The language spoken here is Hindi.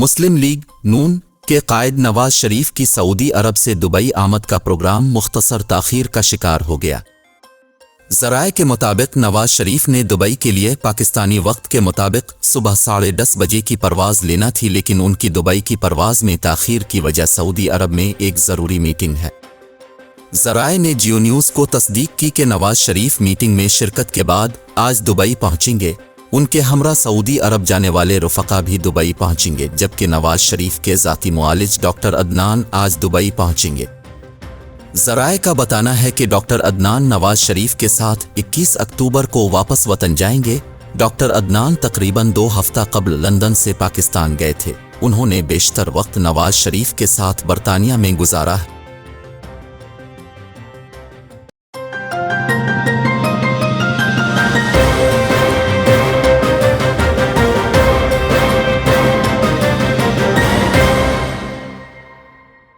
मुस्लिम लीग नून के कायद नवाज शरीफ की सऊदी अरब से दुबई आमद का प्रोग्राम मुख्तसर ताखीर का शिकार हो गया। ज़राए के मुताबिक नवाज शरीफ ने दुबई के लिए पाकिस्तानी वक्त के मुताबिक सुबह 10:30 बजे की परवाज़ लेना थी, लेकिन उनकी दुबई की परवाज़ में ताखीर की वजह सऊदी अरब में एक ज़रूरी मीटिंग है। ज़राए ने जियो न्यूज़ को तस्दीक की कि नवाज शरीफ मीटिंग में शिरकत के बाद आज दुबई पहुंचेंगे। उनके हमरा सऊदी अरब जाने वाले रुफ़क़ा भी दुबई पहुंचेंगे, जबकि नवाज शरीफ के ज़ाती मुआलिज डॉक्टर अदनान आज दुबई पहुंचेंगे। ज़राए का बताना है कि डॉक्टर अदनान नवाज शरीफ के साथ 21 अक्टूबर को वापस वतन जाएंगे। डॉक्टर अदनान तकरीबन 2 हफ्ता कबल लंदन से पाकिस्तान गए थे। उन्होंने बेशतर वक्त नवाज शरीफ के साथ बरतानिया में गुजारा है।